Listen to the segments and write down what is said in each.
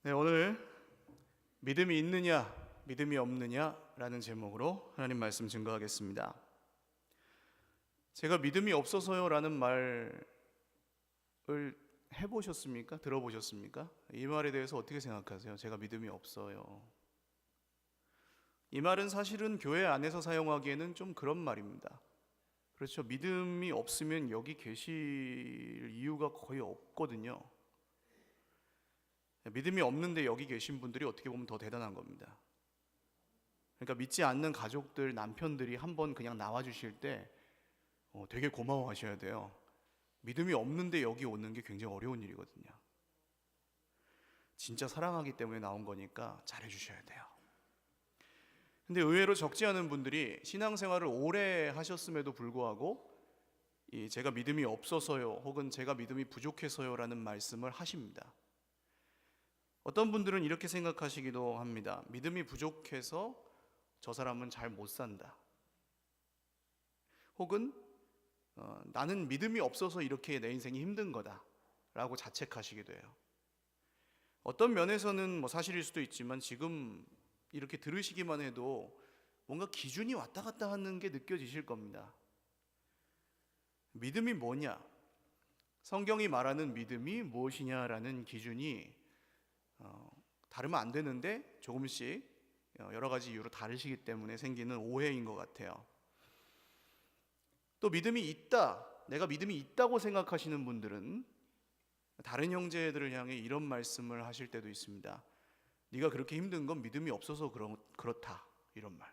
네, 오늘 믿음이 있느냐, 믿음이 없느냐라는 제목으로 하나님 말씀 증거하겠습니다. 제가 믿음이 없어서요라는 말을 해보셨습니까? 들어보셨습니까? 이 말에 대해서 어떻게 생각하세요? 제가 믿음이 없어요. 이 말은 사실은 교회 안에서 사용하기에는 좀 그런 말입니다. 그렇죠. 믿음이 없으면 여기 계실 이유가 거의 없거든요. 믿음이 없는데 여기 계신 분들이 어떻게 보면 더 대단한 겁니다. 그러니까 믿지 않는 가족들, 남편들이 한번 그냥 나와주실 때 되게 고마워하셔야 돼요. 믿음이 없는데 여기 오는 게 굉장히 어려운 일이거든요. 진짜 사랑하기 때문에 나온 거니까 잘해주셔야 돼요. 근데 의외로 적지 않은 분들이 신앙생활을 오래 하셨음에도 불구하고 제가 믿음이 없어서요, 혹은 제가 믿음이 부족해서요 라는 말씀을 하십니다. 어떤 분들은 이렇게 생각하시기도 합니다. 믿음이 부족해서 저 사람은 잘 못 산다. 혹은 나는 믿음이 없어서 이렇게 내 인생이 힘든 거다 라고 자책하시기도 해요. 어떤 면에서는 사실일 수도 있지만 지금 이렇게 들으시기만 해도 뭔가 기준이 왔다 갔다 하는 게 느껴지실 겁니다. 믿음이 뭐냐? 성경이 말하는 믿음이 무엇이냐라는 기준이 다르면 안 되는데 조금씩 여러 가지 이유로 다르시기 때문에 생기는 오해인 것 같아요. 또 믿음이 있다, 내가 믿음이 있다고 생각하시는 분들은 다른 형제들을 향해 이런 말씀을 하실 때도 있습니다. 네가 그렇게 힘든 건 믿음이 없어서 그렇다, 이런 말.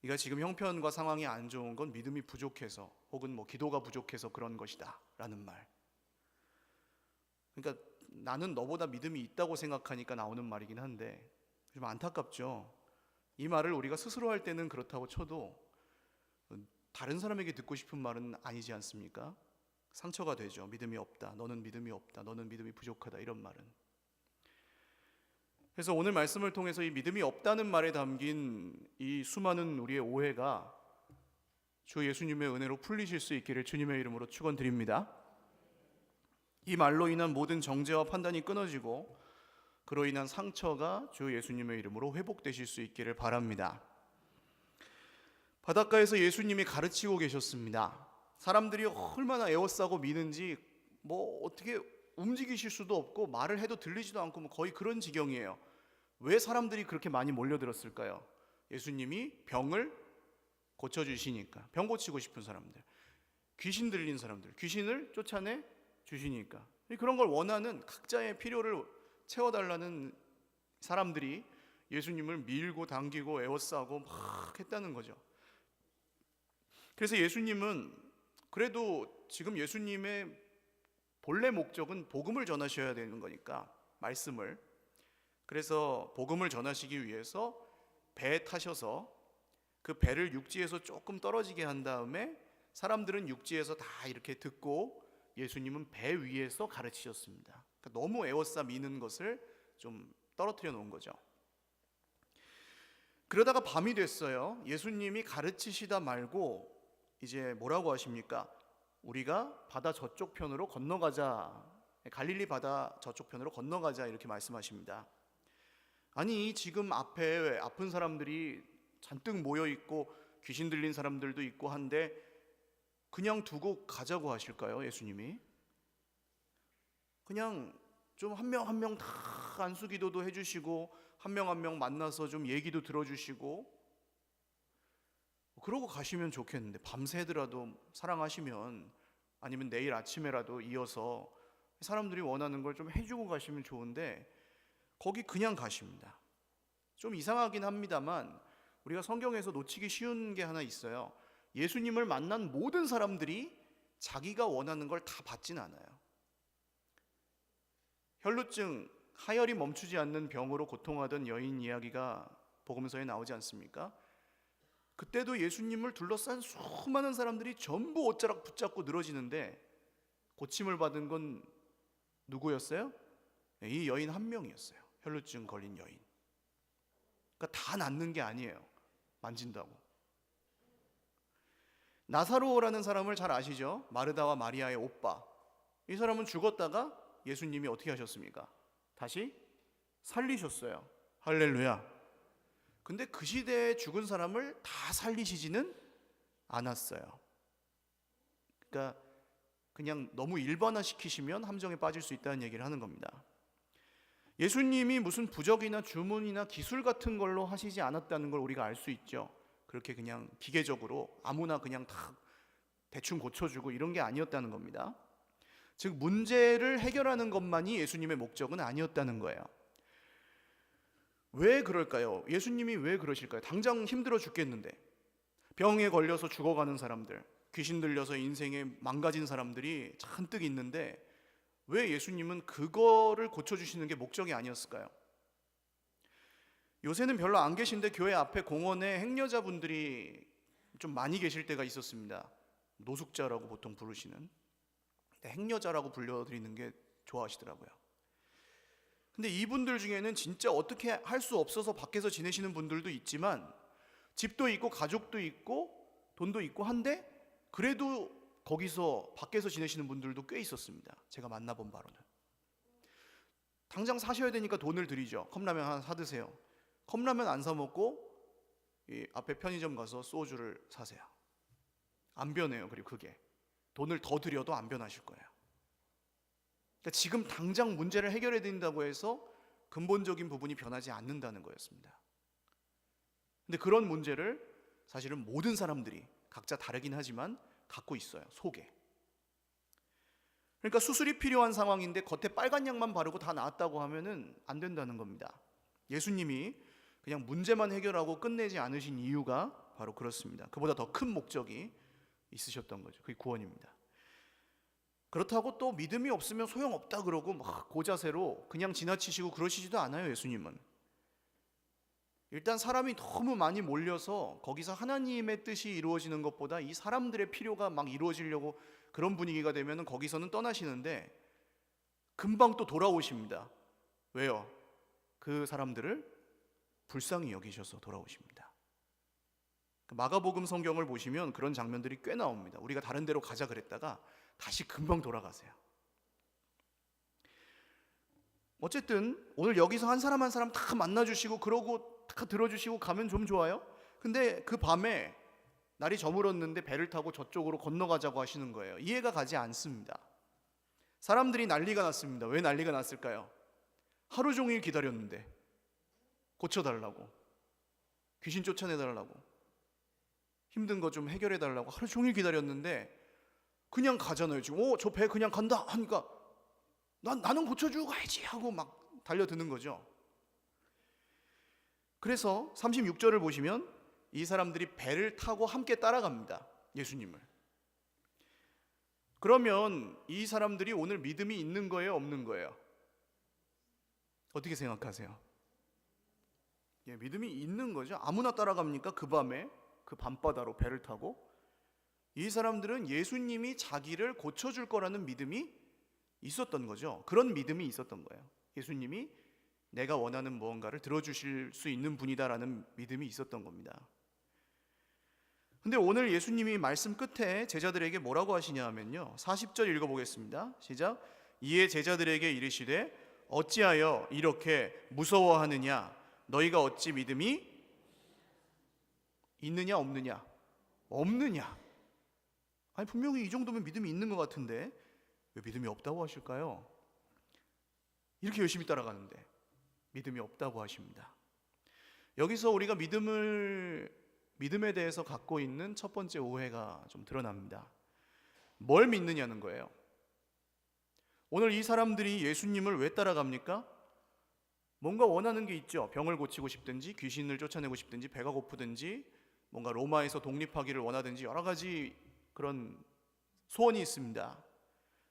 네가 지금 형편과 상황이 안 좋은 건 믿음이 부족해서, 혹은 기도가 부족해서 그런 것이다 라는 말. 그러니까 나는 너보다 믿음이 있다고 생각하니까 나오는 말이긴 한데 좀 안타깝죠. 이 말을 우리가 스스로 할 때는 그렇다고 쳐도 다른 사람에게 듣고 싶은 말은 아니지 않습니까? 상처가 되죠. 믿음이 없다, 너는 믿음이 없다, 너는 믿음이 부족하다, 이런 말은. 그래서 오늘 말씀을 통해서 이 믿음이 없다는 말에 담긴 이 수많은 우리의 오해가 주 예수님의 은혜로 풀리실 수 있기를 주님의 이름으로 축원드립니다. 이 말로 인한 모든 정죄와 판단이 끊어지고 그로 인한 상처가 주 예수님의 이름으로 회복되실 수 있기를 바랍니다. 바닷가에서 예수님이 가르치고 계셨습니다. 사람들이 얼마나 에워싸고 미는지 어떻게 움직이실 수도 없고 말을 해도 들리지도 않고 거의 그런 지경이에요. 왜 사람들이 그렇게 많이 몰려들었을까요? 예수님이 병을 고쳐주시니까. 병 고치고 싶은 사람들, 귀신 들린 사람들, 귀신을 쫓아내 주시니까. 그런 걸 원하는, 각자의 필요를 채워달라는 사람들이 예수님을 밀고 당기고 에워싸고 막 했다는 거죠. 그래서 예수님은 그래도 지금 예수님의 본래 목적은 복음을 전하셔야 되는 거니까, 말씀을. 그래서 복음을 전하시기 위해서 배에 타셔서 그 배를 육지에서 조금 떨어지게 한 다음에 사람들은 육지에서 다 이렇게 듣고 예수님은 배 위에서 가르치셨습니다. 그러니까 너무 에워싸 미는 것을 좀 떨어뜨려 놓은 거죠. 그러다가 밤이 됐어요. 예수님이 가르치시다 말고 이제 뭐라고 하십니까? 우리가 바다 저쪽 편으로 건너가자, 갈릴리 바다 저쪽 편으로 건너가자, 이렇게 말씀하십니다. 아니, 지금 앞에 아픈 사람들이 잔뜩 모여 있고 귀신 들린 사람들도 있고 한데 그냥 두고 가자고 하실까요? 예수님이 그냥 좀 한 명 한 명 다 안수기도도 해주시고 한 명 한 명 만나서 좀 얘기도 들어주시고 그러고 가시면 좋겠는데, 밤새더라도 사랑하시면, 아니면 내일 아침에라도 이어서 사람들이 원하는 걸 좀 해주고 가시면 좋은데 거기 그냥 가십니다. 좀 이상하긴 합니다만 우리가 성경에서 놓치기 쉬운 게 하나 있어요. 예수님을 만난 모든 사람들이 자기가 원하는 걸 다 받진 않아요. 혈루증, 하혈이 멈추지 않는 병으로 고통하던 여인 이야기가 복음서에 나오지 않습니까? 그때도 예수님을 둘러싼 수많은 사람들이 전부 옷자락 붙잡고 늘어지는데 고침을 받은 건 누구였어요? 이 여인 한 명이었어요. 혈루증 걸린 여인. 그러니까 다 낫는 게 아니에요. 만진다고. 나사로라는 사람을 잘 아시죠? 마르다와 마리아의 오빠. 이 사람은 죽었다가 예수님이 어떻게 하셨습니까? 다시 살리셨어요. 할렐루야. 근데 그 시대에 죽은 사람을 다 살리시지는 않았어요. 그러니까 그냥 너무 일반화시키시면 함정에 빠질 수 있다는 얘기를 하는 겁니다. 예수님이 무슨 부적이나 주문이나 기술 같은 걸로 하시지 않았다는 걸 우리가 알 수 있죠. 그렇게 그냥 기계적으로 아무나 그냥 다 대충 고쳐주고 이런 게 아니었다는 겁니다. 즉 문제를 해결하는 것만이 예수님의 목적은 아니었다는 거예요. 왜 그럴까요? 예수님이 왜 그러실까요? 당장 힘들어 죽겠는데, 병에 걸려서 죽어가는 사람들, 귀신 들려서 인생에 망가진 사람들이 잔뜩 있는데 왜 예수님은 그거를 고쳐주시는 게 목적이 아니었을까요? 요새는 별로 안 계신데 교회 앞에 공원에 행여자분들이 좀 많이 계실 때가 있었습니다. 노숙자라고 보통 부르시는, 행여자라고 불려드리는 게 좋아하시더라고요. 근데 이분들 중에는 진짜 어떻게 할 수 없어서 밖에서 지내시는 분들도 있지만 집도 있고 가족도 있고 돈도 있고 한데 그래도 거기서 밖에서 지내시는 분들도 꽤 있었습니다. 제가 만나본 바로는. 당장 사셔야 되니까 돈을 드리죠. 컵라면 하나 사 드세요. 컵라면 안 사 먹고 이 앞에 편의점 가서 소주를 사세요. 안 변해요. 그리고 그게 돈을 더 드려도 안 변하실 거예요. 그러니까 지금 당장 문제를 해결해야 된다고 해서 근본적인 부분이 변하지 않는다는 거였습니다. 근데 그런 문제를 사실은 모든 사람들이 각자 다르긴 하지만 갖고 있어요. 속에. 그러니까 수술이 필요한 상황인데 겉에 빨간 약만 바르고 다 나았다고 하면은 안 된다는 겁니다. 예수님이 그냥 문제만 해결하고 끝내지 않으신 이유가 바로 그렇습니다. 그보다 더 큰 목적이 있으셨던 거죠. 그게 구원입니다. 그렇다고 또 믿음이 없으면 소용없다 그러고 막 고자세로 그냥 지나치시고 그러시지도 않아요. 예수님은 일단 사람이 너무 많이 몰려서 거기서 하나님의 뜻이 이루어지는 것보다 이 사람들의 필요가 막 이루어지려고 그런 분위기가 되면 거기서는 떠나시는데 금방 또 돌아오십니다. 왜요? 그 사람들을 불쌍히 여기셔서 돌아오십니다. 마가복음 성경을 보시면 그런 장면들이 꽤 나옵니다. 우리가 다른 데로 가자 그랬다가 다시 금방 돌아가세요. 어쨌든 오늘 여기서 한 사람 한 사람 다 만나주시고 그러고 다 들어주시고 가면 좀 좋아요. 근데 그 밤에 날이 저물었는데 배를 타고 저쪽으로 건너가자고 하시는 거예요. 이해가 가지 않습니다. 사람들이 난리가 났습니다. 왜 난리가 났을까요? 하루 종일 기다렸는데 고쳐달라고, 귀신 쫓아내달라고, 힘든 거 좀 해결해달라고 하루 종일 기다렸는데 그냥 가잖아요. 지금 저 배 그냥 간다 하니까 나는 고쳐주고 가야지 하고 막 달려드는 거죠. 그래서 36절을 보시면 이 사람들이 배를 타고 함께 따라갑니다. 예수님을. 그러면 이 사람들이 오늘 믿음이 있는 거예요? 없는 거예요? 어떻게 생각하세요? 믿음이 있는 거죠. 아무나 따라갑니까? 그 밤에 그 밤바다로 배를 타고. 이 사람들은 예수님이 자기를 고쳐줄 거라는 믿음이 있었던 거죠. 그런 믿음이 있었던 거예요. 예수님이 내가 원하는 무언가를 들어주실 수 있는 분이다라는 믿음이 있었던 겁니다. 근데 오늘 예수님이 말씀 끝에 제자들에게 뭐라고 하시냐 하면요, 40절 읽어보겠습니다. 시작. 이에 제자들에게 이르시되 어찌하여 이렇게 무서워하느냐? 너희가 어찌 믿음이 있느냐 없느냐? 없느냐? 아니 분명히 이 정도면 믿음이 있는 것 같은데 왜 믿음이 없다고 하실까요? 이렇게 열심히 따라가는데 믿음이 없다고 하십니다. 여기서 우리가 믿음에 대해서 갖고 있는 첫 번째 오해가 좀 드러납니다. 뭘 믿느냐는 거예요. 오늘 이 사람들이 예수님을 왜 따라갑니까? 뭔가 원하는 게 있죠. 병을 고치고 싶든지 귀신을 쫓아내고 싶든지 배가 고프든지 뭔가 로마에서 독립하기를 원하든지 여러 가지 그런 소원이 있습니다.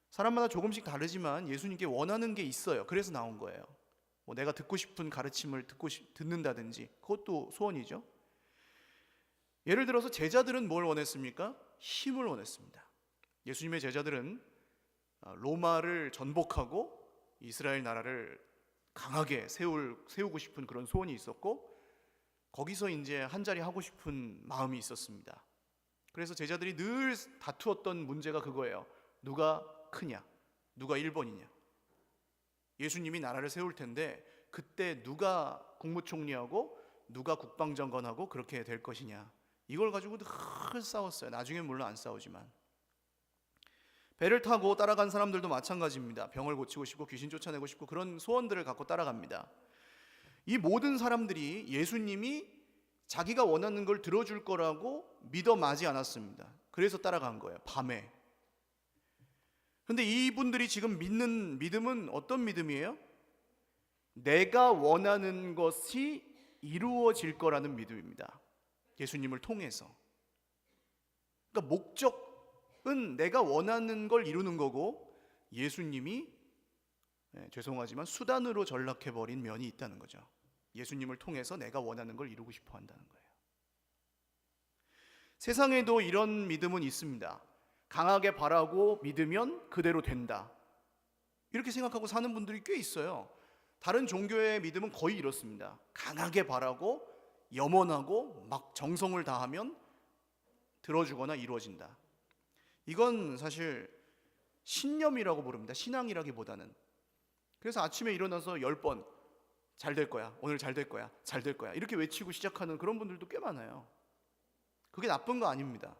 사람마다 조금씩 다르지만 예수님께 원하는 게 있어요. 그래서 나온 거예요. 내가 듣고 싶은 가르침을 듣는다든지 그것도 소원이죠. 예를 들어서 제자들은 뭘 원했습니까? 힘을 원했습니다. 예수님의 제자들은 로마를 전복하고 이스라엘 나라를 강하게 세우고 싶은 그런 소원이 있었고 거기서 이제 한 자리 하고 싶은 마음이 있었습니다. 그래서 제자들이 늘 다투었던 문제가 그거예요. 누가 크냐? 누가 1번이냐? 예수님이 나라를 세울 텐데 그때 누가 국무총리하고 누가 국방장관하고 그렇게 될 것이냐, 이걸 가지고 늘 싸웠어요. 나중엔 물론 안 싸우지만. 배를 타고 따라간 사람들도 마찬가지입니다. 병을 고치고 싶고 귀신 쫓아내고 싶고 그런 소원들을 갖고 따라갑니다. 이 모든 사람들이 예수님이 자기가 원하는 걸 들어줄 거라고 믿어 마지 않았습니다. 그래서 따라간 거예요, 밤에. 근데 이분들이 지금 믿는 믿음은 어떤 믿음이에요? 내가 원하는 것이 이루어질 거라는 믿음입니다. 예수님을 통해서. 그러니까 목적은 내가 원하는 걸 이루는 거고, 예수님이 죄송하지만 수단으로 전락해버린 면이 있다는 거죠. 예수님을 통해서 내가 원하는 걸 이루고 싶어 한다는 거예요. 세상에도 이런 믿음은 있습니다. 강하게 바라고 믿으면 그대로 된다, 이렇게 생각하고 사는 분들이 꽤 있어요. 다른 종교의 믿음은 거의 이렇습니다. 강하게 바라고 염원하고 막 정성을 다하면 들어주거나 이루어진다. 이건 사실 신념이라고 부릅니다. 신앙이라기보다는. 그래서 아침에 일어나서 10번 잘 될 거야, 오늘 잘 될 거야, 잘 될 거야, 이렇게 외치고 시작하는 그런 분들도 꽤 많아요. 그게 나쁜 거 아닙니다.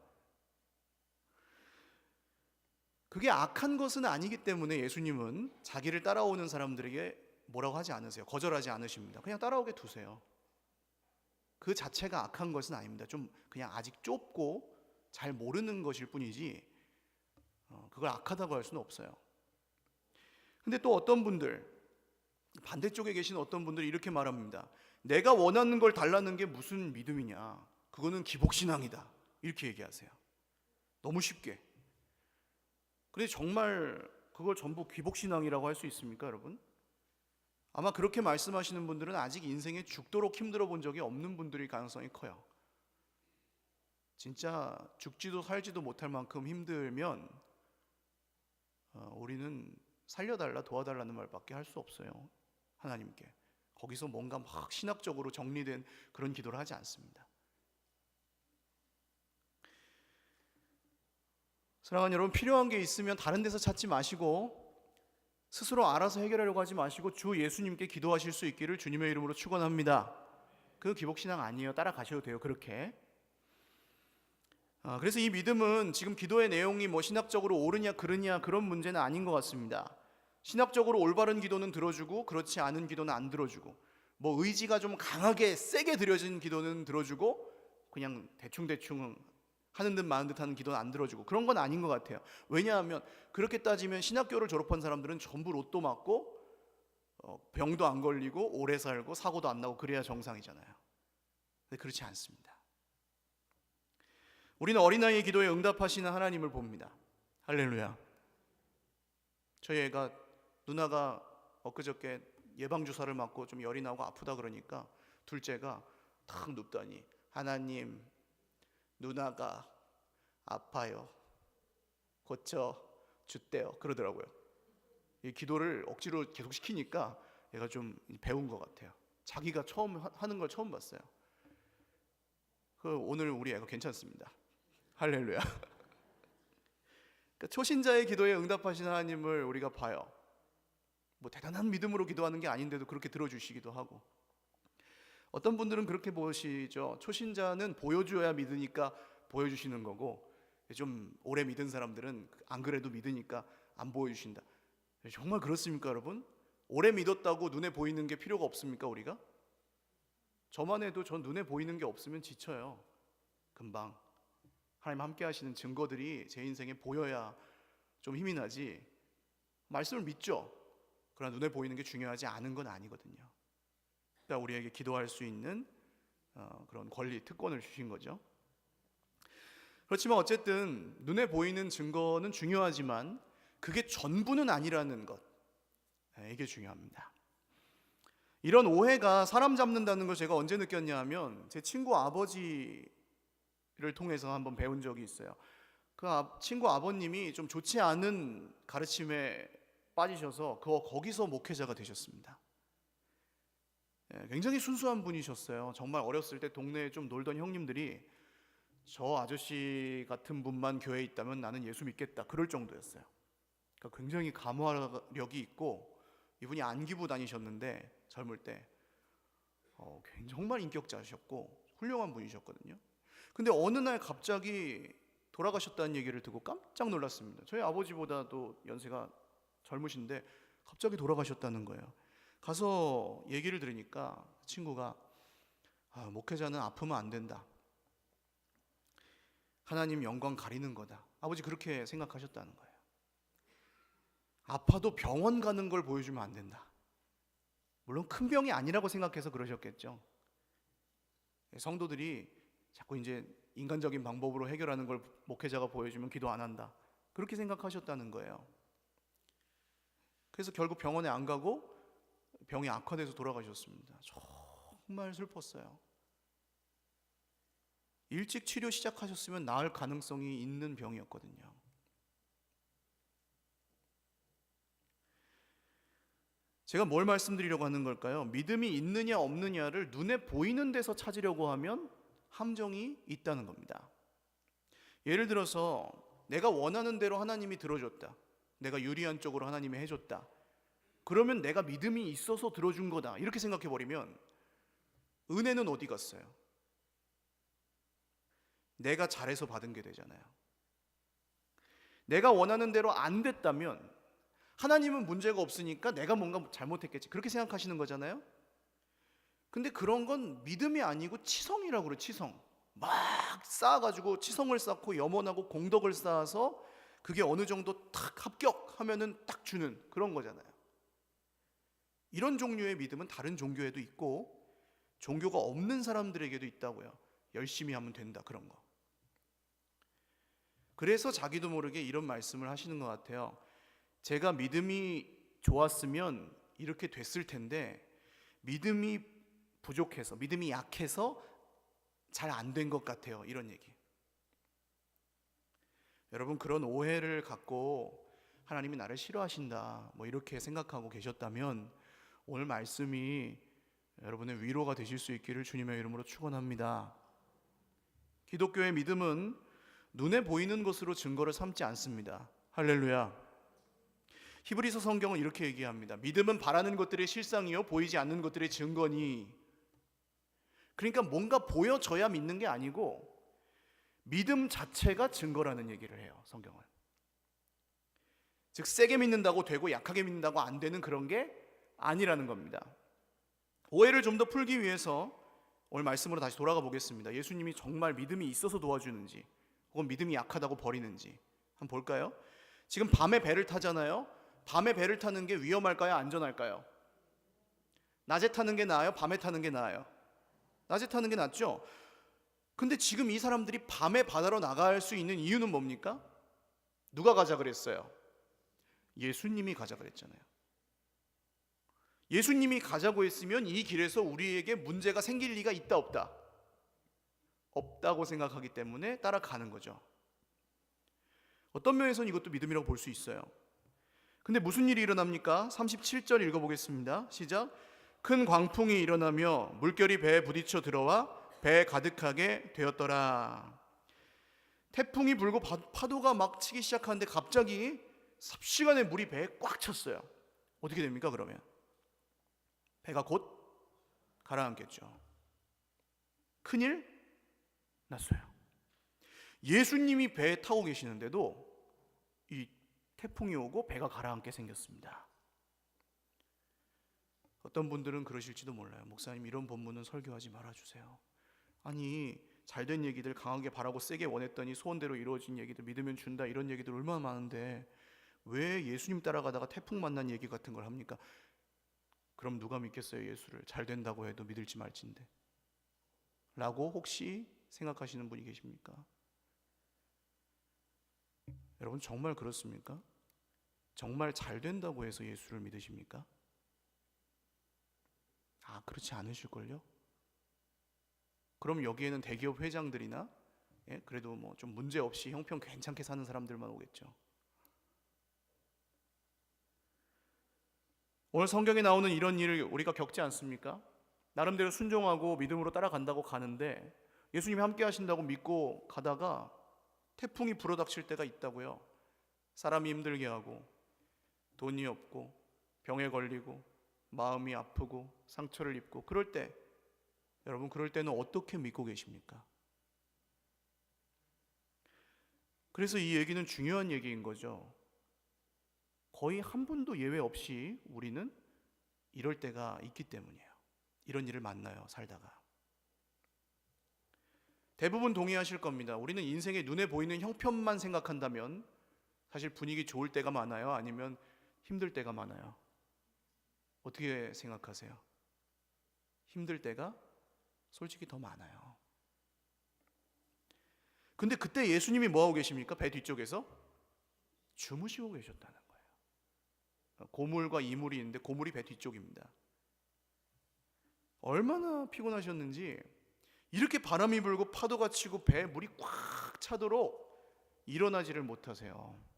그게 악한 것은 아니기 때문에 예수님은 자기를 따라오는 사람들에게 뭐라고 하지 않으세요. 거절하지 않으십니다. 그냥 따라오게 두세요. 그 자체가 악한 것은 아닙니다. 좀 그냥 아직 좁고 잘 모르는 것일 뿐이지 그걸 악하다고 할 수는 없어요. 근데 또 어떤 분들, 반대쪽에 계신 어떤 분들이 이렇게 말합니다. 내가 원하는 걸 달라는 게 무슨 믿음이냐, 그거는 기복신앙이다, 이렇게 얘기하세요. 너무 쉽게. 근데 정말 그걸 전부 기복신앙이라고 할 수 있습니까, 여러분? 아마 그렇게 말씀하시는 분들은 아직 인생에 죽도록 힘들어 본 적이 없는 분들일 가능성이 커요. 진짜 죽지도 살지도 못할 만큼 힘들면 우리는 살려달라, 도와달라는 말밖에 할 수 없어요, 하나님께. 거기서 뭔가 막 신학적으로 정리된 그런 기도를 하지 않습니다. 사랑하는 여러분, 필요한 게 있으면 다른 데서 찾지 마시고 스스로 알아서 해결하려고 하지 마시고 주 예수님께 기도하실 수 있기를 주님의 이름으로 축원합니다. 그 기복신앙 아니에요. 따라가셔도 돼요, 그렇게. 그래서 이 믿음은 지금 기도의 내용이 뭐 신학적으로 옳으냐 그르냐 그런 문제는 아닌 것 같습니다. 신학적으로 올바른 기도는 들어주고 그렇지 않은 기도는 안 들어주고, 뭐 의지가 좀 강하게 세게 드려진 기도는 들어주고 그냥 대충대충 하는 듯 마는 듯 하는 기도는 안 들어주고, 그런 건 아닌 것 같아요. 왜냐하면 그렇게 따지면 신학교를 졸업한 사람들은 전부 로또 맞고 병도 안 걸리고 오래 살고 사고도 안 나고 그래야 정상이잖아요. 근데 그렇지 않습니다. 우리는 어린아이의 기도에 응답하시는 하나님을 봅니다. 할렐루야. 저희 애가, 누나가 엊그저께 예방주사를 맞고 좀 열이 나고 아프다 그러니까 둘째가 탁 눕더니 하나님, 누나가 아파요, 고쳐 주대요, 그러더라고요. 이 기도를 억지로 계속 시키니까 얘가 좀 배운 것 같아요. 자기가 처음 하는 걸 처음 봤어요. 오늘 우리 애가 괜찮습니다. 할렐루야. 그러니까 초신자의 기도에 응답하시는 하나님을 우리가 봐요. 뭐 대단한 믿음으로 기도하는 게 아닌데도 그렇게 들어주시기도 하고, 어떤 분들은 그렇게 보시죠. 초신자는 보여줘야 믿으니까 보여주시는 거고, 좀 오래 믿은 사람들은 안 그래도 믿으니까 안 보여주신다. 정말 그렇습니까, 여러분? 오래 믿었다고 눈에 보이는 게 필요가 없습니까, 우리가? 저만 해도 전 눈에 보이는 게 없으면 지쳐요, 금방. 하나님 함께 하시는 증거들이 제 인생에 보여야 좀 힘이 나지. 말씀을 믿죠. 그러나 눈에 보이는 게 중요하지 않은 건 아니거든요. 그러니까 우리에게 기도할 수 있는 그런 권리, 특권을 주신 거죠. 그렇지만 어쨌든 눈에 보이는 증거는 중요하지만 그게 전부는 아니라는 것, 이게 중요합니다. 이런 오해가 사람 잡는다는 걸 제가 언제 느꼈냐 하면 제 친구 아버지를 통해서 한번 배운 적이 있어요. 그 친구 아버님이 좀 좋지 않은 가르침에 빠지셔서 거기서 목회자가 되셨습니다. 굉장히 순수한 분이셨어요. 정말 어렸을 때 동네에 좀 놀던 형님들이 저 아저씨 같은 분만 교회에 있다면 나는 예수 믿겠다, 그럴 정도였어요. 그러니까 굉장히 감화력이 있고 이분이 안기부 다니셨는데 젊을 때 정말 인격자셨고 훌륭한 분이셨거든요. 근데 어느 날 갑자기 돌아가셨다는 얘기를 듣고 깜짝 놀랐습니다. 저희 아버지보다도 연세가 젊으신데 갑자기 돌아가셨다는 거예요. 가서 얘기를 들으니까 친구가 목회자는 아프면 안 된다. 하나님 영광 가리는 거다. 아버지 그렇게 생각하셨다는 거예요. 아파도 병원 가는 걸 보여주면 안 된다. 물론 큰 병이 아니라고 생각해서 그러셨겠죠. 성도들이 자꾸 이제 인간적인 방법으로 해결하는 걸 목회자가 보여주면 기도 안 한다. 그렇게 생각하셨다는 거예요. 그래서 결국 병원에 안 가고 병이 악화돼서 돌아가셨습니다. 정말 슬펐어요. 일찍 치료 시작하셨으면 나을 가능성이 있는 병이었거든요. 제가 뭘 말씀드리려고 하는 걸까요? 믿음이 있느냐 없느냐를 눈에 보이는 데서 찾으려고 하면 함정이 있다는 겁니다. 예를 들어서 내가 원하는 대로 하나님이 들어줬다. 내가 유리한 쪽으로 하나님이 해줬다. 그러면 내가 믿음이 있어서 들어준 거다. 이렇게 생각해 버리면 은혜는 어디 갔어요? 내가 잘해서 받은 게 되잖아요. 내가 원하는 대로 안 됐다면 하나님은 문제가 없으니까 내가 뭔가 잘못했겠지. 그렇게 생각하시는 거잖아요. 근데 그런 건 믿음이 아니고 치성이라고 그래요. 치성. 막 쌓아가지고 치성을 쌓고 염원하고 공덕을 쌓아서 그게 어느 정도 탁 합격하면은 딱 주는 그런 거잖아요. 이런 종류의 믿음은 다른 종교에도 있고 종교가 없는 사람들에게도 있다고요. 열심히 하면 된다 그런 거. 그래서 자기도 모르게 이런 말씀을 하시는 것 같아요. 제가 믿음이 좋았으면 이렇게 됐을 텐데 믿음이 부족해서 믿음이 약해서 잘 안 된 것 같아요. 이런 얘기. 여러분 그런 오해를 갖고 하나님이 나를 싫어하신다 뭐 이렇게 생각하고 계셨다면 오늘 말씀이 여러분의 위로가 되실 수 있기를 주님의 이름으로 축원합니다. 기독교의 믿음은 눈에 보이는 것으로 증거를 삼지 않습니다. 할렐루야. 히브리서 성경은 이렇게 얘기합니다. 믿음은 바라는 것들의 실상이요 보이지 않는 것들의 증거니. 그러니까 뭔가 보여져야 믿는 게 아니고 믿음 자체가 증거라는 얘기를 해요. 성경은. 즉 세게 믿는다고 되고 약하게 믿는다고 안 되는 그런 게 아니라는 겁니다. 오해를 좀 더 풀기 위해서 오늘 말씀으로 다시 돌아가 보겠습니다. 예수님이 정말 믿음이 있어서 도와주는지 혹은 믿음이 약하다고 버리는지 한번 볼까요? 지금 밤에 배를 타잖아요. 밤에 배를 타는 게 위험할까요? 안전할까요? 낮에 타는 게 나아요? 밤에 타는 게 나아요? 낮에 타는 게 낫죠? 근데 지금 이 사람들이 밤에 바다로 나갈 수 있는 이유는 뭡니까? 누가 가자 그랬어요? 예수님이 가자 그랬잖아요. 예수님이 가자고 했으면 이 길에서 우리에게 문제가 생길 리가 있다 없다? 없다고 생각하기 때문에 따라가는 거죠. 어떤 면에서는 이것도 믿음이라고 볼 수 있어요. 근데 무슨 일이 일어납니까? 37절 읽어보겠습니다. 시작. 큰 광풍이 일어나며 물결이 배에 부딪혀 들어와 배에 가득하게 되었더라. 태풍이 불고 파도가 막 치기 시작하는데 갑자기 삽시간에 물이 배에 꽉 찼어요. 어떻게 됩니까 그러면? 배가 곧 가라앉겠죠. 큰일 났어요. 예수님이 배에 타고 계시는데도 이 태풍이 오고 배가 가라앉게 생겼습니다. 어떤 분들은 그러실지도 몰라요. 목사님 이런 본문은 설교하지 말아주세요. 아니 잘된 얘기들 강하게 바라고 세게 원했더니 소원대로 이루어진 얘기들 믿으면 준다 이런 얘기들 얼마나 많은데 왜 예수님 따라가다가 태풍 만난 얘기 같은 걸 합니까? 그럼 누가 믿겠어요 예수를? 잘 된다고 해도 믿을지 말지인데 라고 혹시 생각하시는 분이 계십니까? 여러분 정말 그렇습니까? 정말 잘 된다고 해서 예수를 믿으십니까? 그렇지 않으실걸요? 그럼 여기에는 대기업 회장들이나 그래도 뭐 좀 문제 없이 형편 괜찮게 사는 사람들만 오겠죠. 오늘 성경에 나오는 이런 일을 우리가 겪지 않습니까? 나름대로 순종하고 믿음으로 따라간다고 가는데 예수님이 함께 하신다고 믿고 가다가 태풍이 불어닥칠 때가 있다고요. 사람이 힘들게 하고 돈이 없고 병에 걸리고 마음이 아프고 상처를 입고 그럴 때, 여러분 그럴 때는 어떻게 믿고 계십니까? 그래서 이 얘기는 중요한 얘기인 거죠. 거의 한 분도 예외 없이 우리는 이럴 때가 있기 때문이에요. 이런 일을 만나요, 살다가. 대부분 동의하실 겁니다. 우리는 인생의 눈에 보이는 형편만 생각한다면 사실 분위기 좋을 때가 많아요? 아니면 힘들 때가 많아요? 어떻게 생각하세요? 힘들 때가 솔직히 더 많아요. 근데 그때 예수님이 뭐하고 계십니까? 배 뒤쪽에서 주무시고 계셨다는 거예요. 고물과 이물이 있는데 고물이 배 뒤쪽입니다. 얼마나 피곤하셨는지 이렇게 바람이 불고 파도가 치고 배에 물이 꽉 차도록 일어나지를 못하세요.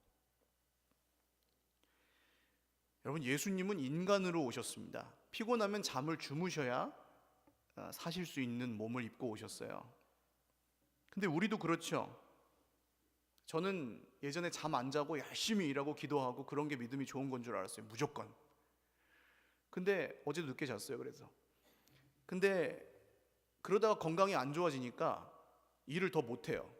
여러분, 예수님은 인간으로 오셨습니다. 피곤하면 잠을 주무셔야 사실 수 있는 몸을 입고 오셨어요. 근데 우리도 그렇죠. 저는 예전에 잠 안 자고 열심히 일하고 기도하고 그런 게 믿음이 좋은 건 줄 알았어요. 무조건. 근데 어제도 늦게 잤어요. 근데 그러다가 건강이 안 좋아지니까 일을 더 못해요.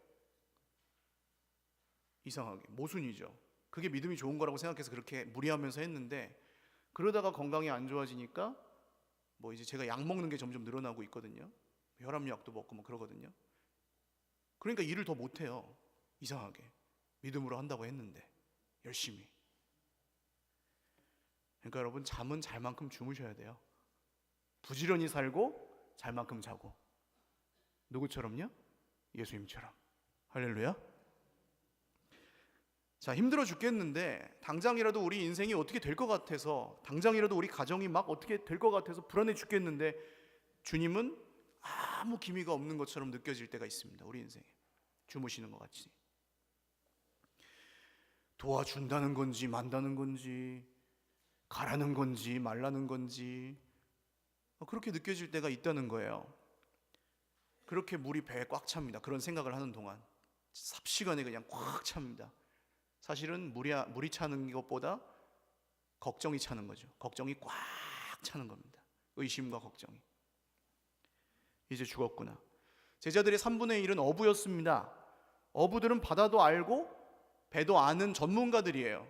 이상하게 모순이죠. 그게 믿음이 좋은 거라고 생각해서 그렇게 무리하면서 했는데, 그러다가 건강이 안 좋아지니까 뭐 이제 제가 약 먹는 게 점점 늘어나고 있거든요. 혈압약도 먹고 뭐 그러거든요. 그러니까 일을 더 못해요. 이상하게 믿음으로 한다고 했는데 열심히. 그러니까 여러분, 잠은 잘 만큼 주무셔야 돼요. 부지런히 살고 잘 만큼 자고. 누구처럼요? 예수님처럼. 할렐루야. 자, 힘들어 죽겠는데 당장이라도 우리 인생이 어떻게 될 것 같아서, 당장이라도 우리 가정이 막 어떻게 될 것 같아서 불안해 죽겠는데 주님은 아무 기미가 없는 것처럼 느껴질 때가 있습니다. 우리 인생에 주무시는 것 같이. 도와준다는 건지 만다는 건지 가라는 건지 말라는 건지 그렇게 느껴질 때가 있다는 거예요. 그렇게 물이 배에 꽉 찹니다. 그런 생각을 하는 동안 삽시간에 그냥 꽉 찹니다. 사실은 물이 차는 것보다 걱정이 차는 거죠. 걱정이 꽉 차는 겁니다. 의심과 걱정이. 이제 죽었구나. 제자들의 3분의 1은 어부였습니다. 어부들은 바다도 알고 배도 아는 전문가들이에요.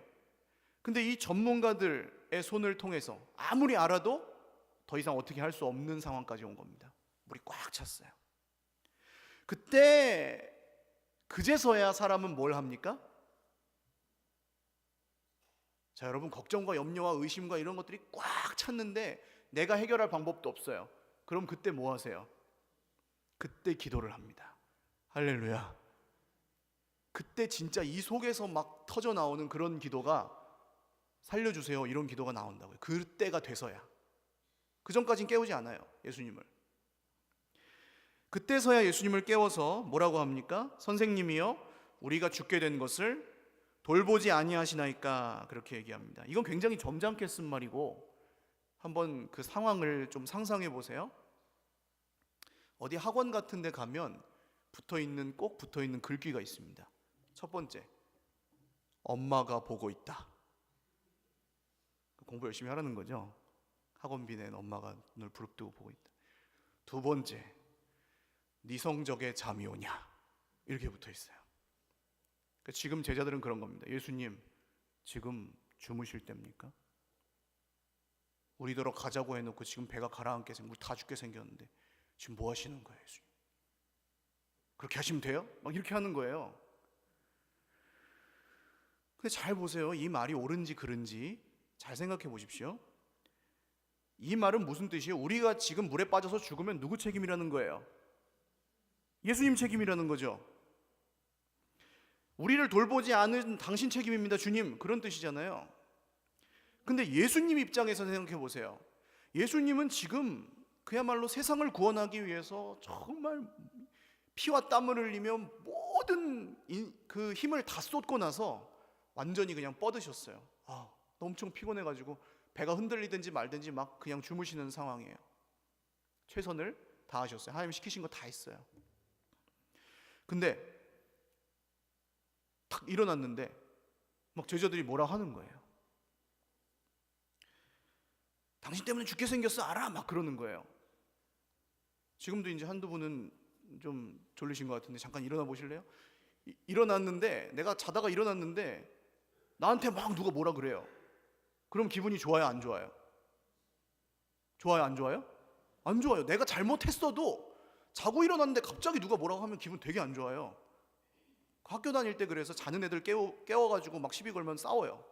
근데 이 전문가들의 손을 통해서 아무리 알아도 더 이상 어떻게 할 수 없는 상황까지 온 겁니다. 물이 꽉 찼어요. 그때 그제서야 사람은 뭘 합니까? 자, 여러분, 걱정과 염려와 의심과 이런 것들이 꽉 찼는데 내가 해결할 방법도 없어요. 그럼 그때 뭐 하세요? 그때 기도를 합니다. 할렐루야. 그때 진짜 이 속에서 막 터져 나오는 그런 기도가, 살려주세요, 이런 기도가 나온다고요. 그때가 돼서야. 그 전까진 깨우지 않아요, 예수님을. 그때서야 예수님을 깨워서 뭐라고 합니까? 선생님이여, 우리가 죽게 된 것을 돌보지 아니하시나이까, 그렇게 얘기합니다. 이건 굉장히 점잖게 쓴 말이고, 한번 그 상황을 좀 상상해 보세요. 어디 학원 같은 데 가면 꼭 붙어있는 글귀가 있습니다. 첫 번째, 엄마가 보고 있다. 공부 열심히 하라는 거죠. 학원비 낸 엄마가 눈을 부릅뜨고 보고 있다. 두 번째, 네 성적에 잠이 오냐, 이렇게 붙어 있어요. 그러니까 지금 제자들은 그런 겁니다. 예수님, 지금 주무실 때입니까? 우리더러 가자고 해놓고 지금 배가 가라앉게 생겼는데, 우리 다 죽게 생겼는데 지금 뭐 하시는 거예요, 예수님? 그렇게 하시면 돼요? 막 이렇게 하는 거예요. 근데 잘 보세요. 이 말이 옳은지 그른지 잘 생각해 보십시오. 이 말은 무슨 뜻이에요? 우리가 지금 물에 빠져서 죽으면 누구 책임이라는 거예요? 예수님 책임이라는 거죠. 우리를 돌보지 않은 당신 책임입니다, 주님. 그런 뜻이잖아요. 근데 예수님 입장에서 생각해 보세요. 예수님은 지금 그야말로 세상을 구원하기 위해서 정말 피와 땀을 흘리며 모든 그 힘을 다 쏟고 나서 완전히 그냥 뻗으셨어요. 엄청 피곤해가지고 배가 흔들리든지 말든지 막 그냥 주무시는 상황이에요. 최선을 다하셨어요. 하나님 시키신 거 다 했어요. 근데 탁 일어났는데 막 제자들이 뭐라 하는 거예요. 당신 때문에 죽게 생겼어, 알아? 막 그러는 거예요. 지금도 이제 한두 분은 좀 졸리신 것 같은데 잠깐 일어나 보실래요? 일어났는데, 내가 자다가 일어났는데 나한테 막 누가 뭐라 그래요. 그럼 기분이 좋아요, 안 좋아요? 좋아요, 안 좋아요? 안 좋아요. 내가 잘못했어도 자고 일어났는데 갑자기 누가 뭐라고 하면 기분 되게 안 좋아요. 학교 다닐 때 그래서 자는 애들 깨워가지고 막 시비 걸면 싸워요.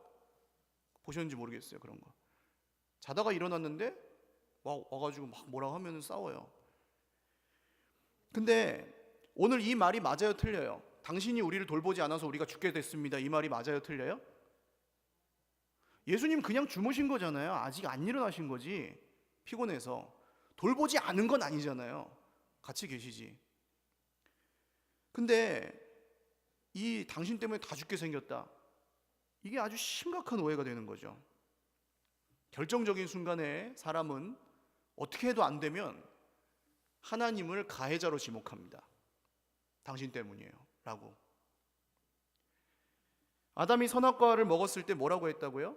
보셨는지 모르겠어요, 그런 거. 자다가 일어났는데 와가지고 막 뭐라고 하면 싸워요. 근데 오늘 이 말이 맞아요, 틀려요? 당신이 우리를 돌보지 않아서 우리가 죽게 됐습니다, 이 말이 맞아요, 틀려요? 예수님 그냥 주무신 거잖아요. 아직 안 일어나신 거지. 피곤해서. 돌보지 않은 건 아니잖아요. 같이 계시지. 근데 이 당신 때문에 다 죽게 생겼다, 이게 아주 심각한 오해가 되는 거죠. 결정적인 순간에 사람은 어떻게 해도 안 되면 하나님을 가해자로 지목합니다. 당신 때문이에요 라고. 아담이 선악과를 먹었을 때 뭐라고 했다고요?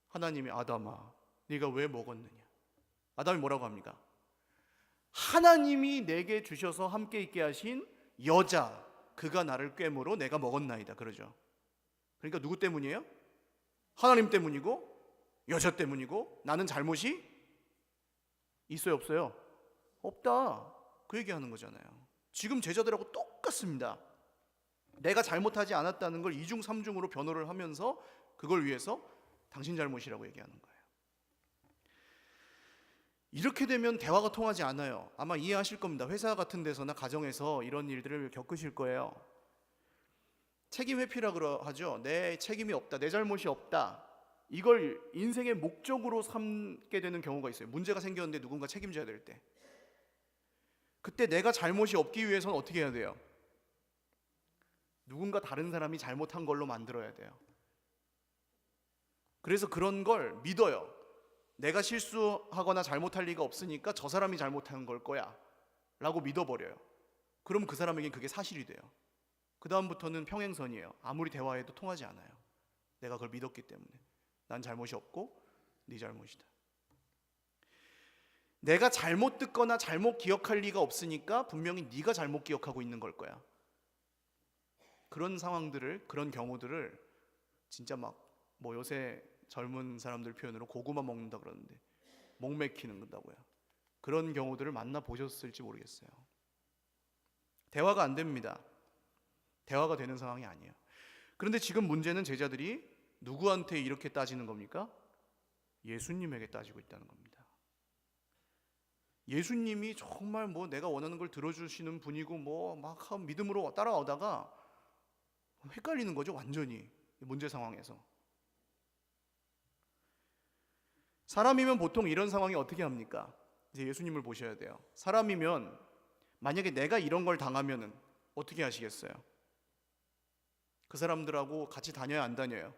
하나님이 아담아, 네가 왜 먹었느냐. 아담이 뭐라고 합니까? 하나님이 내게 주셔서 함께 있게 하신 여자, 그가 나를 꿰므로 내가 먹었나이다, 그러죠. 그러니까 누구 때문이에요? 하나님 때문이고 여자 때문이고. 나는 잘못이 있어요, 없어요? 없다, 그 얘기하는 거잖아요. 지금 제자들하고 똑같습니다. 내가 잘못하지 않았다는 걸 이중 삼중으로 변호를 하면서 그걸 위해서 당신 잘못이라고 얘기하는 거예요. 이렇게 되면 대화가 통하지 않아요. 아마 이해하실 겁니다. 회사 같은 데서나 가정에서 이런 일들을 겪으실 거예요. 책임 회피라고 하죠. 내 책임이 없다, 내 잘못이 없다, 이걸 인생의 목적으로 삼게 되는 경우가 있어요. 문제가 생겼는데 누군가 책임져야 될 때, 그때 내가 잘못이 없기 위해서는 어떻게 해야 돼요? 누군가 다른 사람이 잘못한 걸로 만들어야 돼요. 그래서 그런 걸 믿어요. 내가 실수하거나 잘못할 리가 없으니까 저 사람이 잘못한 걸 거야 라고 믿어버려요. 그럼 그 사람에겐 그게 사실이 돼요. 그 다음부터는 평행선이에요. 아무리 대화해도 통하지 않아요. 내가 그걸 믿었기 때문에. 난 잘못이 없고 네 잘못이다. 내가 잘못 듣거나 잘못 기억할 리가 없으니까 분명히 네가 잘못 기억하고 있는 걸 거야. 그런 상황들을, 그런 경우들을 진짜 막 뭐 요새 젊은 사람들 표현으로 고구마 먹는다 그러는데 목 맥히는 건다고요. 그런 경우들을 만나 보셨을지 모르겠어요. 대화가 안 됩니다. 대화가 되는 상황이 아니에요. 그런데 지금 문제는 제자들이 누구한테 이렇게 따지는 겁니까? 예수님에게 따지고 있다는 겁니다. 예수님이 정말 뭐 내가 원하는 걸 들어주시는 분이고 뭐 막 믿음으로 따라오다가 헷갈리는 거죠, 완전히. 문제 상황에서. 사람이면 보통 이런 상황이 어떻게 합니까? 이제 예수님을 보셔야 돼요. 사람이면 만약에 내가 이런 걸 당하면은 어떻게 하시겠어요? 그 사람들하고 같이 다녀요, 안 다녀요?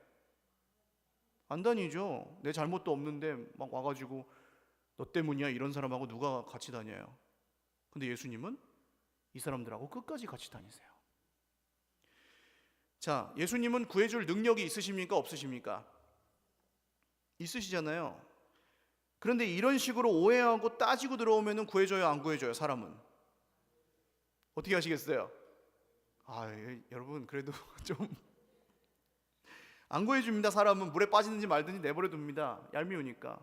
안 다니죠. 내 잘못도 없는데 막 와가지고 너 때문이야 이런 사람하고 누가 같이 다녀요? 근데 예수님은 이 사람들하고 끝까지 같이 다니세요. 자, 예수님은 구해줄 능력이 있으십니까, 없으십니까? 있으시잖아요. 그런데 이런 식으로 오해하고 따지고 들어오면 구해줘요, 안 구해줘요? 사람은 어떻게 하시겠어요? 여러분 그래도 좀 안 구해줍니다. 사람은 물에 빠지든지 말든지 내버려 둡니다. 얄미우니까.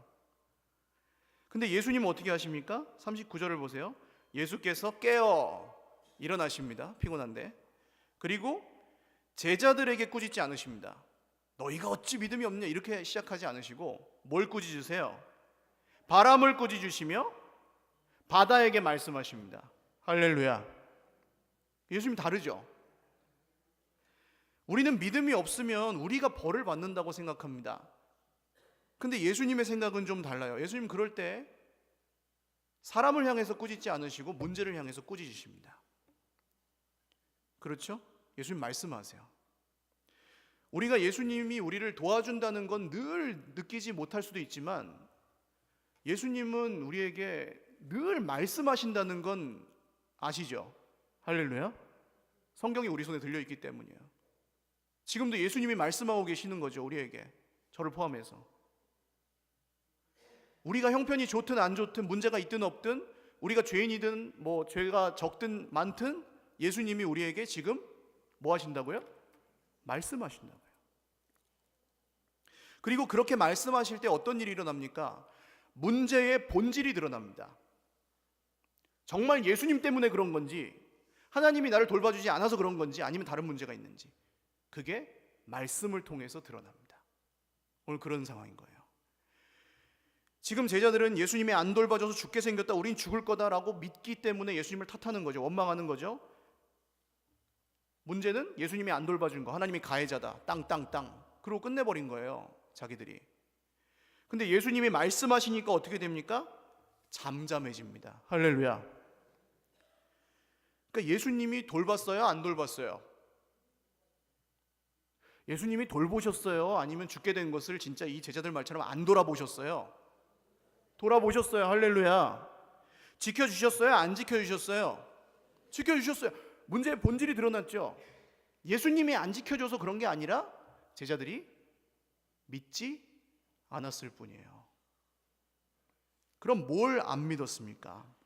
근데 예수님은 어떻게 하십니까? 39절을 보세요. 예수께서 깨어 일어나십니다. 피곤한데. 그리고 제자들에게 꾸짖지 않으십니다. 너희가 어찌 믿음이 없냐 이렇게 시작하지 않으시고 뭘 꾸짖으세요? 바람을 꾸짖으시며 바다에게 말씀하십니다. 할렐루야. 예수님 다르죠? 우리는 믿음이 없으면 우리가 벌을 받는다고 생각합니다. 근데 예수님의 생각은 좀 달라요. 예수님 그럴 때 사람을 향해서 꾸짖지 않으시고 문제를 향해서 꾸짖으십니다. 그렇죠? 예수님 말씀하세요. 우리가 예수님이 우리를 도와준다는 건 늘 느끼지 못할 수도 있지만 예수님은 우리에게 늘 말씀하신다는 건 아시죠? 할렐루야. 성경이 우리 손에 들려있기 때문이에요. 지금도 예수님이 말씀하고 계시는 거죠, 우리에게. 저를 포함해서. 우리가 형편이 좋든 안 좋든 문제가 있든 없든 우리가 죄인이든 뭐 죄가 적든 많든 예수님이 우리에게 지금 뭐 하신다고요? 말씀하신다고요. 그리고 그렇게 말씀하실 때 어떤 일이 일어납니까? 문제의 본질이 드러납니다. 정말 예수님 때문에 그런 건지, 하나님이 나를 돌봐주지 않아서 그런 건지, 아니면 다른 문제가 있는지, 그게 말씀을 통해서 드러납니다. 오늘 그런 상황인 거예요. 지금 제자들은 예수님이 안 돌봐줘서 죽게 생겼다, 우린 죽을 거다라고 믿기 때문에 예수님을 탓하는 거죠. 원망하는 거죠. 문제는 예수님이 안 돌봐준 거, 하나님이 가해자다, 땅 그러고 끝내버린 거예요, 자기들이. 근데 예수님이 말씀하시니까 어떻게 됩니까? 잠잠해집니다. 할렐루야. 그러니까 예수님이 돌봤어요, 안 돌봤어요? 예수님이 돌보셨어요? 아니면 죽게 된 것을 진짜 이 제자들 말처럼 안 돌아보셨어요? 돌아보셨어요. 할렐루야. 지켜주셨어요? 안 지켜주셨어요? 지켜주셨어요. 문제의 본질이 드러났죠. 예수님이 안 지켜줘서 그런 게 아니라 제자들이 믿지 않았을 뿐이에요. 그럼 뭘 안 믿었습니까?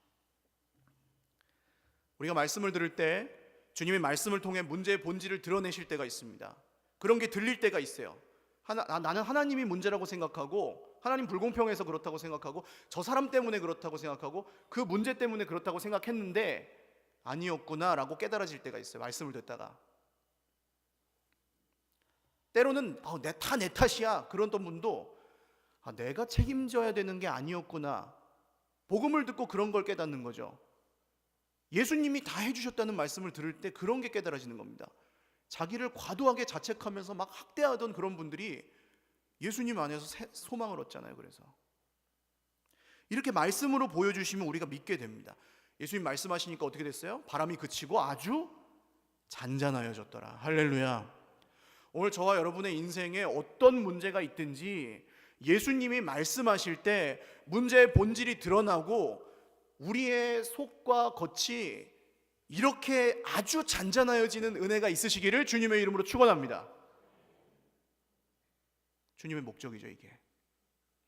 우리가 말씀을 들을 때 주님의 말씀을 통해 문제의 본질을 드러내실 때가 있습니다. 그런 게 들릴 때가 있어요. 나는 하나님이 문제라고 생각하고, 하나님 불공평해서 그렇다고 생각하고, 저 사람 때문에 그렇다고 생각하고, 그 문제 때문에 그렇다고 생각했는데 아니었구나 라고 깨달아질 때가 있어요. 말씀을 듣다가. 때로는 다 내 탓이야 그런 분도 내가 책임져야 되는 게 아니었구나, 복음을 듣고 그런 걸 깨닫는 거죠. 예수님이 다 해주셨다는 말씀을 들을 때 그런 게 깨달아지는 겁니다. 자기를 과도하게 자책하면서 막 학대하던 그런 분들이 예수님 안에서 소망을 얻잖아요. 그래서 이렇게 말씀으로 보여주시면 우리가 믿게 됩니다. 예수님 말씀하시니까 어떻게 됐어요? 바람이 그치고 아주 잔잔하여졌더라. 할렐루야. 오늘 저와 여러분의 인생에 어떤 문제가 있든지 예수님이 말씀하실 때 문제의 본질이 드러나고 우리의 속과 겉이 이렇게 아주 잔잔하여지는 은혜가 있으시기를 주님의 이름으로 축원합니다. 주님의 목적이죠. 이게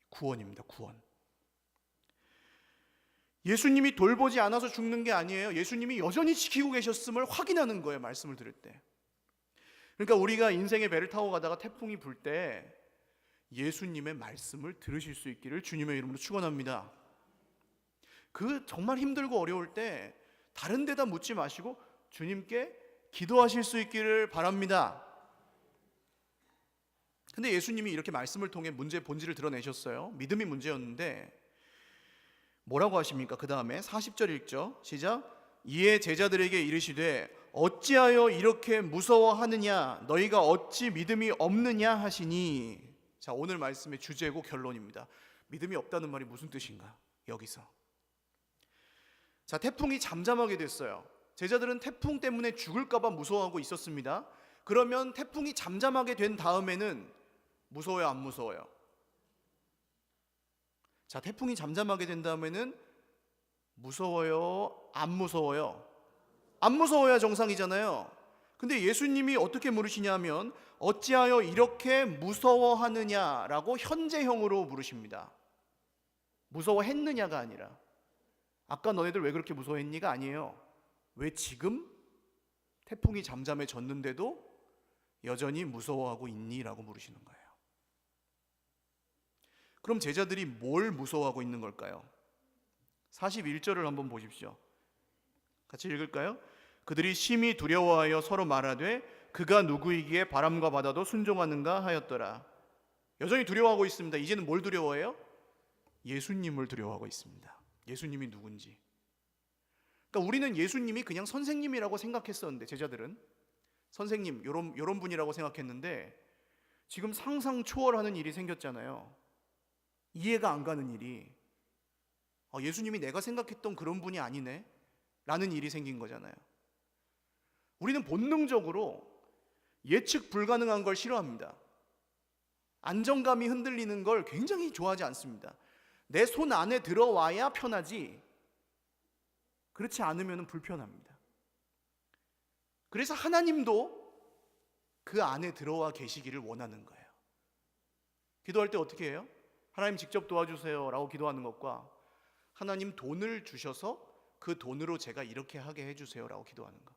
구원입니다. 구원. 예수님이 돌보지 않아서 죽는 게 아니에요. 예수님이 여전히 지키고 계셨음을 확인하는 거예요. 말씀을 들을 때. 그러니까 우리가 인생의 배를 타고 가다가 태풍이 불 때 예수님의 말씀을 들으실 수 있기를 주님의 이름으로 축원합니다. 그 정말 힘들고 어려울 때 다른 데다 묻지 마시고 주님께 기도하실 수 있기를 바랍니다. 근데 예수님이 이렇게 말씀을 통해 문제의 본질을 드러내셨어요. 믿음이 문제였는데 뭐라고 하십니까? 그 다음에 40절 읽죠. 시작. 이에 제자들에게 이르시되 어찌하여 이렇게 무서워하느냐, 너희가 어찌 믿음이 없느냐 하시니. 자, 오늘 말씀의 주제고 결론입니다. 믿음이 없다는 말이 무슨 뜻인가? 여기서 자, 태풍이 잠잠하게 됐어요. 제자들은 태풍 때문에 죽을까 봐 무서워하고 있었습니다. 그러면 태풍이 잠잠하게 된 다음에는 무서워요, 안 무서워요? 자, 태풍이 잠잠하게 된 다음에는 무서워요, 안 무서워요? 안 무서워야 정상이잖아요. 근데 예수님이 어떻게 물으시냐면 어찌하여 이렇게 무서워하느냐라고 현재형으로 물으십니다. 무서워했느냐가 아니라 아까 너네들 왜 그렇게 무서워했니가 아니에요. 왜 지금 태풍이 잠잠해졌는데도 여전히 무서워하고 있니? 라고 물으시는 거예요. 그럼 제자들이 뭘 무서워하고 있는 걸까요? 41절을 한번 보십시오. 같이 읽을까요? 그들이 심히 두려워하여 서로 말하되 그가 누구이기에 바람과 바다도 순종하는가 하였더라. 여전히 두려워하고 있습니다. 이제는 뭘 두려워해요? 예수님을 두려워하고 있습니다. 예수님이 누군지. 그러니까 우리는 예수님이 그냥 선생님이라고 생각했었는데, 제자들은 선생님 요런 분이라고 생각했는데 지금 상상 초월하는 일이 생겼잖아요. 이해가 안 가는 일이. 예수님이 내가 생각했던 그런 분이 아니네 라는 일이 생긴 거잖아요. 우리는 본능적으로 예측 불가능한 걸 싫어합니다. 안정감이 흔들리는 걸 굉장히 좋아하지 않습니다. 내 손 안에 들어와야 편하지 그렇지 않으면 불편합니다. 그래서 하나님도 그 안에 들어와 계시기를 원하는 거예요. 기도할 때 어떻게 해요? 하나님 직접 도와주세요 라고 기도하는 것과 하나님 돈을 주셔서 그 돈으로 제가 이렇게 하게 해주세요 라고 기도하는 것,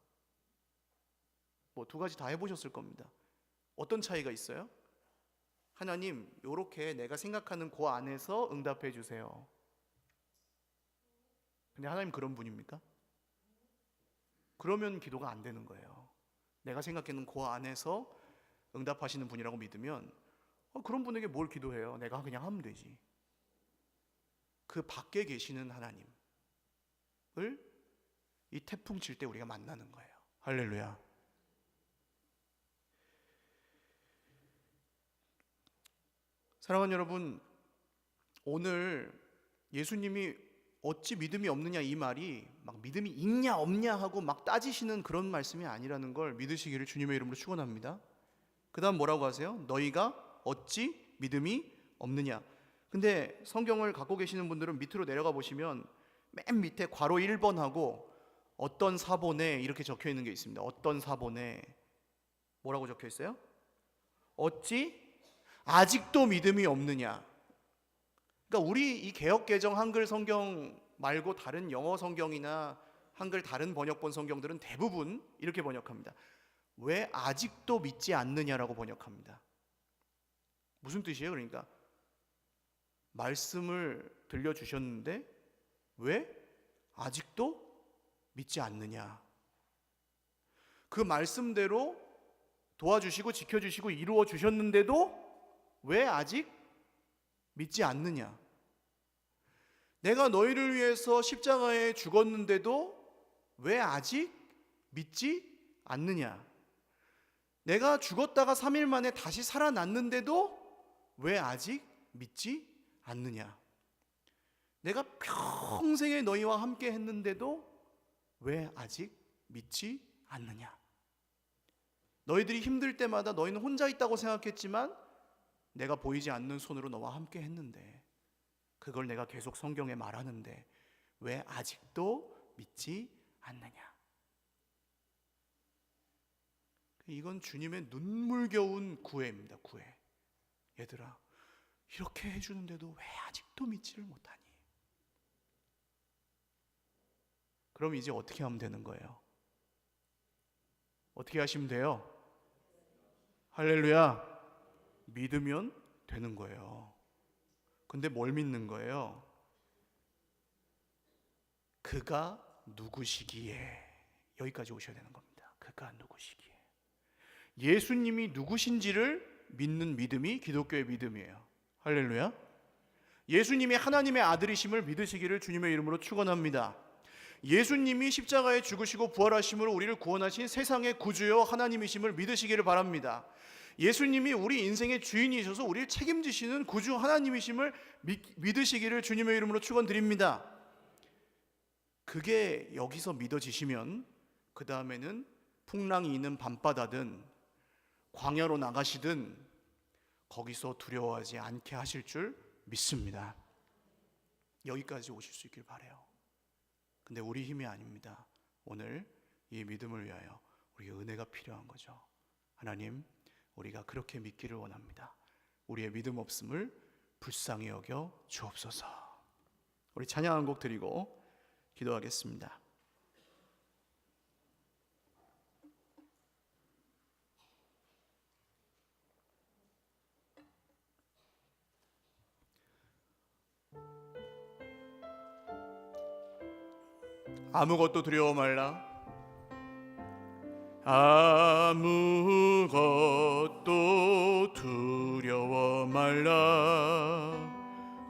뭐 두 가지 다 해보셨을 겁니다. 어떤 차이가 있어요? 하나님 요렇게 내가 생각하는 그 안에서 응답해 주세요. 근데 하나님 그런 분입니까? 그러면 기도가 안 되는 거예요. 내가 생각하는 그 안에서 응답하시는 분이라고 믿으면 그런 분에게 뭘 기도해요? 내가 그냥 하면 되지. 그 밖에 계시는 하나님을 이 태풍 칠 때 우리가 만나는 거예요. 할렐루야. 사랑하는 여러분, 오늘 예수님이 어찌 믿음이 없느냐 이 말이 막 믿음이 있냐 없냐 하고 막 따지시는 그런 말씀이 아니라는 걸 믿으시기를 주님의 이름으로 축원합니다. 그 다음 뭐라고 하세요? 너희가 어찌 믿음이 없느냐. 근데 성경을 갖고 계시는 분들은 밑으로 내려가 보시면 맨 밑에 괄호 1번하고 어떤 사본에 이렇게 적혀 있는 게 있습니다. 어떤 사본에 뭐라고 적혀 있어요? 어찌 아직도 믿음이 없느냐. 그러니까 우리 이 개역개정 한글 성경 말고 다른 영어 성경이나 한글 다른 번역본 성경들은 대부분 이렇게 번역합니다. 왜 아직도 믿지 않느냐라고 번역합니다. 무슨 뜻이에요? 그러니까 말씀을 들려주셨는데 왜 아직도 믿지 않느냐. 그 말씀대로 도와주시고 지켜주시고 이루어 주셨는데도 왜 아직 믿지 않느냐. 내가 너희를 위해서 십자가에 죽었는데도 왜 아직 믿지 않느냐. 내가 죽었다가 3일 만에 다시 살아났는데도 왜 아직 믿지 않느냐. 내가 평생에 너희와 함께 했는데도 왜 아직 믿지 않느냐. 너희들이 힘들 때마다 너희는 혼자 있다고 생각했지만 내가 보이지 않는 손으로 너와 함께 했는데, 그걸 내가 계속 성경에 말하는데 왜 아직도 믿지 않느냐. 이건 주님의 눈물겨운 구애입니다. 구애. 얘들아, 이렇게 해주는데도 왜 아직도 믿지를 못하니? 그럼 이제 어떻게 하면 되는 거예요? 어떻게 하시면 돼요? 할렐루야. 믿으면 되는 거예요. 근데 뭘 믿는 거예요? 그가 누구시기에. 여기까지 오셔야 되는 겁니다. 그가 누구시기에. 예수님이 누구신지를 믿는 믿음이 기독교의 믿음이에요. 할렐루야. 예수님이 하나님의 아들이심을 믿으시기를 주님의 이름으로 축원합니다. 예수님이 십자가에 죽으시고 부활하심으로 우리를 구원하신 세상의 구주요 하나님이심을 믿으시기를 바랍니다. 예수님이 우리 인생의 주인이셔서 우리를 책임지시는 구주 하나님이심을 믿으시기를 주님의 이름으로 축원드립니다. 그게 여기서 믿어지시면 그 다음에는 풍랑이 있는 밤바다든 광야로 나가시든 거기서 두려워하지 않게 하실 줄 믿습니다. 여기까지 오실 수 있길 바라요. 근데 우리 힘이 아닙니다. 오늘 이 믿음을 위하여 우리의 은혜가 필요한 거죠. 하나님, 우리가 그렇게 믿기를 원합니다. 우리의 믿음 없음을 불쌍히 여겨 주옵소서. 우리 찬양 한 곡 드리고 기도하겠습니다. 아무것도 두려워 말라. 아무것도 두려워 말라.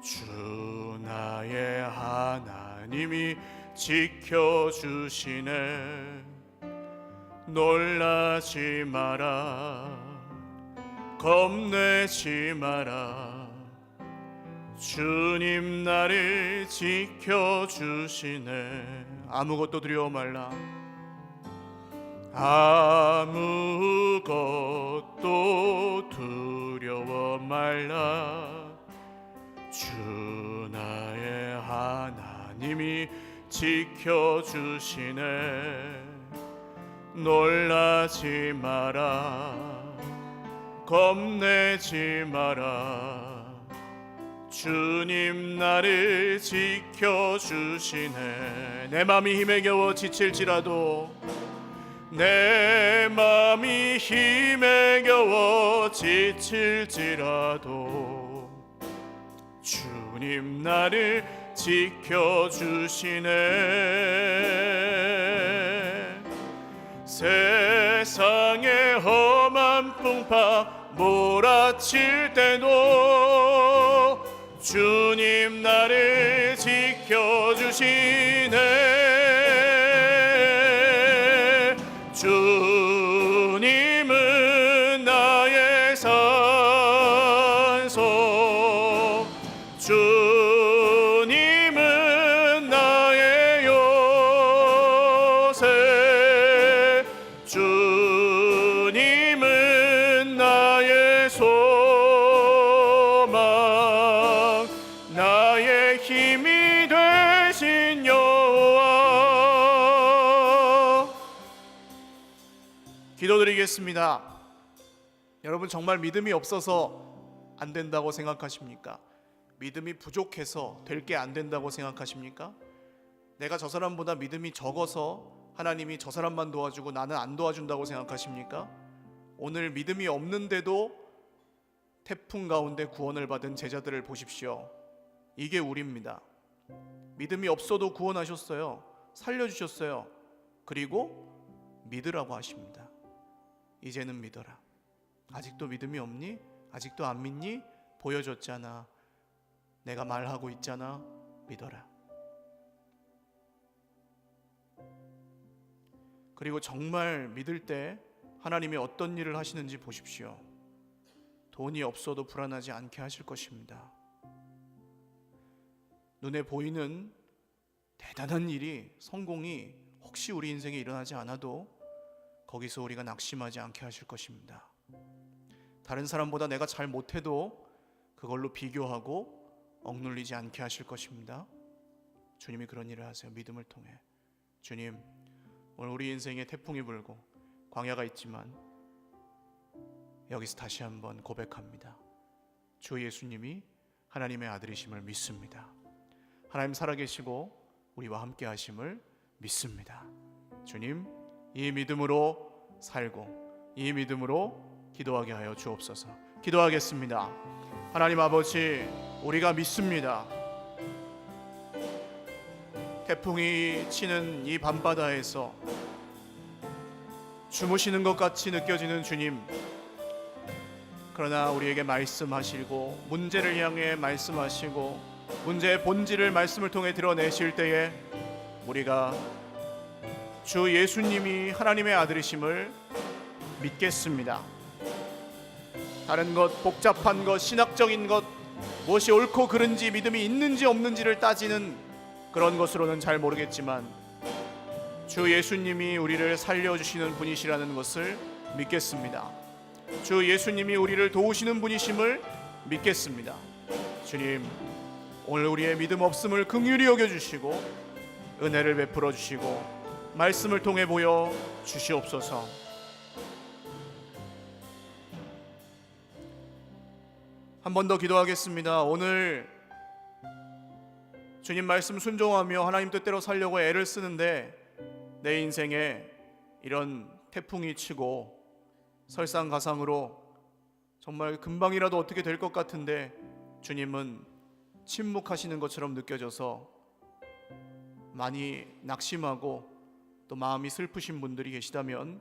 주 나의 하나님이 지켜주시네. 놀라지 마라. 겁내지 마라. 주님 나를 지켜주시네. 아무것도 두려워 말라. 아무것도 두려워 말라. 주 나의 하나님이 지켜주시네. 놀라지 마라. 겁내지 마라. 주님 나를 지켜주시네. 내 맘이 힘에 겨워 지칠지라도, 내 맘이 힘에 겨워 지칠지라도 주님 나를 지켜주시네. 세상의 험한 풍파 몰아칠 때도 주님 나를 지켜주시네. 주님은 나의 산소, 주님은 나의 요새, 주님은 나의 소망, 나의 힘이 되신 여호와. 기도드리겠습니다. 여러분, 정말 믿음이 없어서 안 된다고 생각하십니까? 믿음이 부족해서 될 게 안 된다고 생각하십니까? 내가 저 사람보다 믿음이 적어서 하나님이 저 사람만 도와주고 나는 안 도와준다고 생각하십니까? 오늘 믿음이 없는데도 태풍 가운데 구원을 받은 제자들을 보십시오. 이게 우리입니다. 믿음이 없어도 구원하셨어요. 살려주셨어요. 그리고 믿으라고 하십니다. 이제는 믿어라. 아직도 믿음이 없니? 아직도 안 믿니? 보여줬잖아. 내가 말하고 있잖아. 믿어라. 그리고 정말 믿을 때 하나님이 어떤 일을 하시는지 보십시오. 돈이 없어도 불안하지 않게 하실 것입니다. 눈에 보이는 대단한 일이, 성공이 혹시 우리 인생에 일어나지 않아도 거기서 우리가 낙심하지 않게 하실 것입니다. 다른 사람보다 내가 잘 못해도 그걸로 비교하고 억눌리지 않게 하실 것입니다. 주님이 그런 일을 하세요. 믿음을 통해. 주님, 오늘 우리 인생에 태풍이 불고 광야가 있지만 여기서 다시 한번 고백합니다. 주 예수님이 하나님의 아들이심을 믿습니다. 하나님 살아계시고 우리와 함께 하심을 믿습니다. 주님, 이 믿음으로 살고 이 믿음으로 기도하게 하여 주옵소서. 기도하겠습니다. 하나님 아버지, 우리가 믿습니다. 태풍이 치는 이 밤바다에서 주무시는 것 같이 느껴지는 주님, 그러나 우리에게 말씀하시고 문제를 향해 말씀하시고 문제의 본질을 말씀을 통해 드러내실 때에 우리가 주 예수님이 하나님의 아들이심을 믿겠습니다. 다른 것, 복잡한 것, 신학적인 것, 무엇이 옳고 그른지, 믿음이 있는지 없는지를 따지는 그런 것으로는 잘 모르겠지만 주 예수님이 우리를 살려주시는 분이시라는 것을 믿겠습니다. 주 예수님이 우리를 도우시는 분이심을 믿겠습니다. 주님, 오늘 우리의 믿음 없음을 긍휼히 여겨주시고 은혜를 베풀어 주시고 말씀을 통해 보여 주시옵소서. 한 번 더 기도하겠습니다. 오늘 주님 말씀 순종하며 하나님 뜻대로 살려고 애를 쓰는데 내 인생에 이런 태풍이 치고 설상가상으로 정말 금방이라도 어떻게 될 것 같은데 주님은 침묵하시는 것처럼 느껴져서 많이 낙심하고 또 마음이 슬프신 분들이 계시다면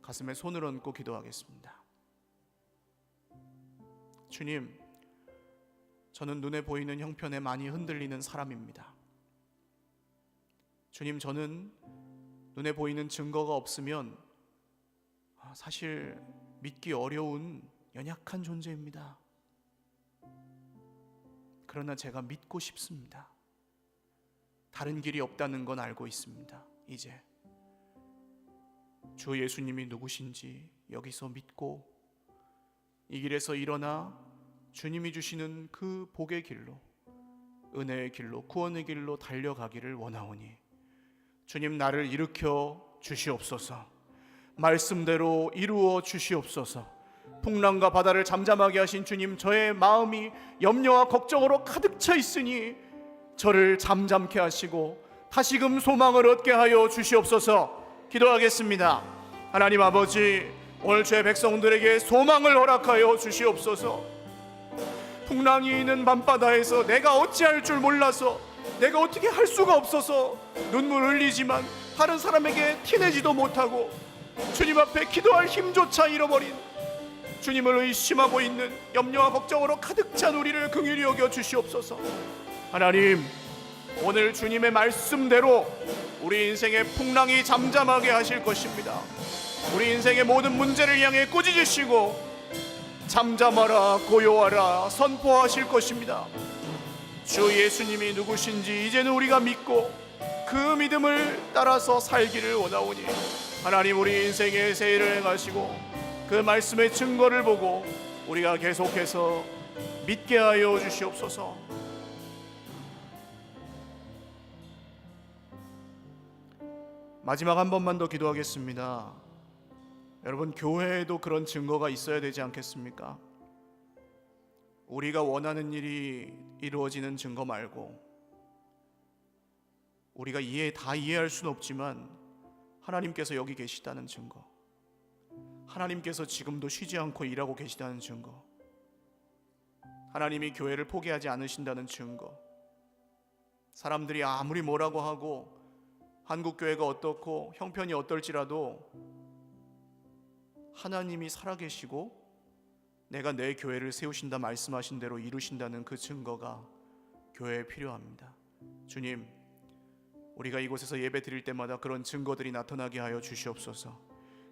가슴에 손을 얹고 기도하겠습니다. 주님, 저는 눈에 보이는 형편에 많이 흔들리는 사람입니다. 주님, 저는 눈에 보이는 증거가 없으면 사실 믿기 어려운 연약한 존재입니다. 그러나 제가 믿고 싶습니다. 다른 길이 없다는 건 알고 있습니다. 이제 주 예수님이 누구신지 여기서 믿고 이 길에서 일어나 주님이 주시는 그 복의 길로, 은혜의 길로, 구원의 길로 달려가기를 원하오니 주님, 나를 일으켜 주시옵소서. 말씀대로 이루어 주시옵소서. 풍랑과 바다를 잠잠하게 하신 주님, 저의 마음이 염려와 걱정으로 가득 차 있으니 저를 잠잠케 하시고 다시금 소망을 얻게 하여 주시옵소서. 기도하겠습니다. 하나님 아버지, 오늘 주의 백성들에게 소망을 허락하여 주시옵소서. 풍랑이 있는 밤바다에서 내가 어찌할 줄 몰라서, 내가 어떻게 할 수가 없어서 눈물 흘리지만 다른 사람에게 티내지도 못하고 주님 앞에 기도할 힘조차 잃어버린, 주님을 의심하고 있는 염려와 걱정으로 가득 찬 우리를 긍휼히 여겨 주시옵소서. 하나님, 오늘 주님의 말씀대로 우리 인생의 풍랑이 잠잠하게 하실 것입니다. 우리 인생의 모든 문제를 향해 꾸짖으시고 잠잠하라, 고요하라 선포하실 것입니다. 주 예수님이 누구신지 이제는 우리가 믿고 그 믿음을 따라서 살기를 원하오니 하나님, 우리 인생의 세일을 행하시고 그 말씀의 증거를 보고 우리가 계속해서 믿게 하여 주시옵소서. 마지막 한 번만 더 기도하겠습니다. 여러분, 교회에도 그런 증거가 있어야 되지 않겠습니까? 우리가 원하는 일이 이루어지는 증거 말고, 우리가 다 이해할 수는 없지만 하나님께서 여기 계시다는 증거, 하나님께서 지금도 쉬지 않고 일하고 계시다는 증거, 하나님이 교회를 포기하지 않으신다는 증거, 사람들이 아무리 뭐라고 하고 한국교회가 어떻고 형편이 어떨지라도 하나님이 살아계시고 내가 내 교회를 세우신다 말씀하신 대로 이루신다는 그 증거가 교회에 필요합니다. 주님, 우리가 이곳에서 예배 드릴 때마다 그런 증거들이 나타나게 하여 주시옵소서.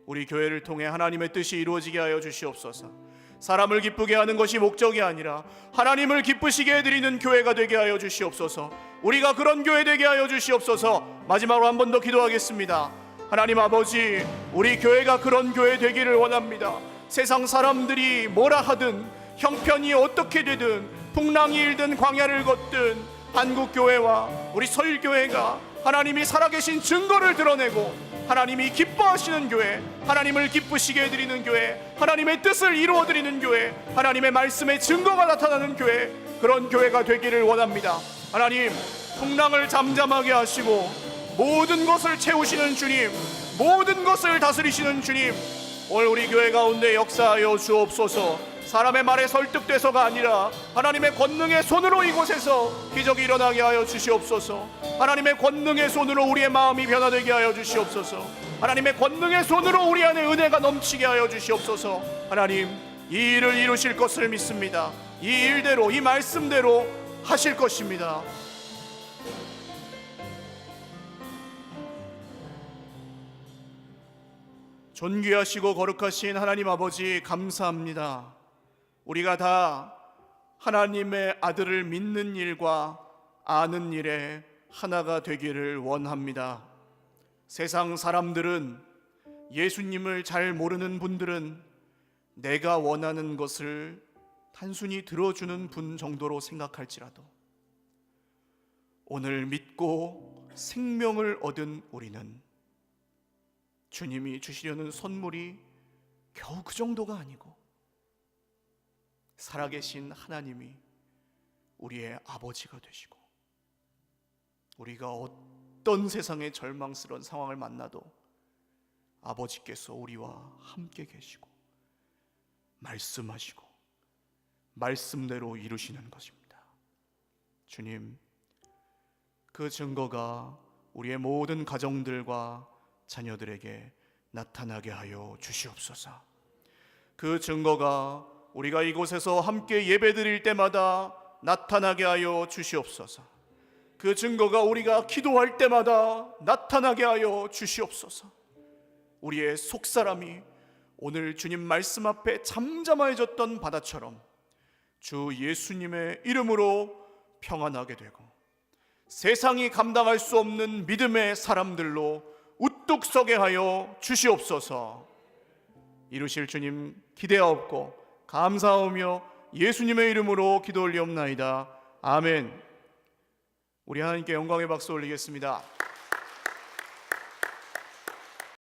우리 교회를 통해 하나님의 뜻이 이루어지게 하여 주시옵소서. 사람을 기쁘게 하는 것이 목적이 아니라 하나님을 기쁘시게 해드리는 교회가 되게 하여 주시옵소서. 우리가 그런 교회 되게 하여 주시옵소서. 마지막으로 한 번 더 기도하겠습니다. 하나님 아버지, 우리 교회가 그런 교회 되기를 원합니다. 세상 사람들이 뭐라 하든, 형편이 어떻게 되든, 풍랑이 일든 광야를 걷든, 한국교회와 우리 설교회가 하나님이 살아계신 증거를 드러내고 하나님이 기뻐하시는 교회, 하나님을 기쁘시게 해드리는 교회, 하나님의 뜻을 이루어드리는 교회, 하나님의 말씀의 증거가 나타나는 교회, 그런 교회가 되기를 원합니다. 하나님, 풍랑을 잠잠하게 하시고 모든 것을 채우시는 주님, 모든 것을 다스리시는 주님, 오늘 우리 교회 가운데 역사하여 주옵소서. 사람의 말에 설득돼서가 아니라 하나님의 권능의 손으로 이곳에서 기적이 일어나게 하여 주시옵소서. 하나님의 권능의 손으로 우리의 마음이 변화되게 하여 주시옵소서. 하나님의 권능의 손으로 우리 안에 은혜가 넘치게 하여 주시옵소서. 하나님, 이 일을 이루실 것을 믿습니다. 이 일대로, 이 말씀대로 하실 것입니다. 존귀하시고 거룩하신 하나님 아버지, 감사합니다. 우리가 다 하나님의 아들을 믿는 일과 아는 일에 하나가 되기를 원합니다. 세상 사람들은, 예수님을 잘 모르는 분들은 내가 원하는 것을 단순히 들어주는 분 정도로 생각할지라도 오늘 믿고 생명을 얻은 우리는 주님이 주시려는 선물이 겨우 그 정도가 아니고 살아계신 하나님이 우리의 아버지가 되시고, 우리가 어떤 세상의 절망스러운 상황을 만나도 아버지께서 우리와 함께 계시고 말씀하시고 말씀대로 이루시는 것입니다. 주님, 그 증거가 우리의 모든 가정들과 자녀들에게 나타나게 하여 주시옵소서. 그 증거가 우리가 이곳에서 함께 예배드릴 때마다 나타나게 하여 주시옵소서. 그 증거가 우리가 기도할 때마다 나타나게 하여 주시옵소서. 우리의 속사람이 오늘 주님 말씀 앞에 잠잠해졌던 바다처럼 주 예수님의 이름으로 평안하게 되고 세상이 감당할 수 없는 믿음의 사람들로 우뚝 서게 하여 주시옵소서. 이루실 주님 기대하옵고 감사하며 예수님의 이름으로 기도 올리옵나이다. 아멘. 우리 하나님께 영광의 박수 올리겠습니다.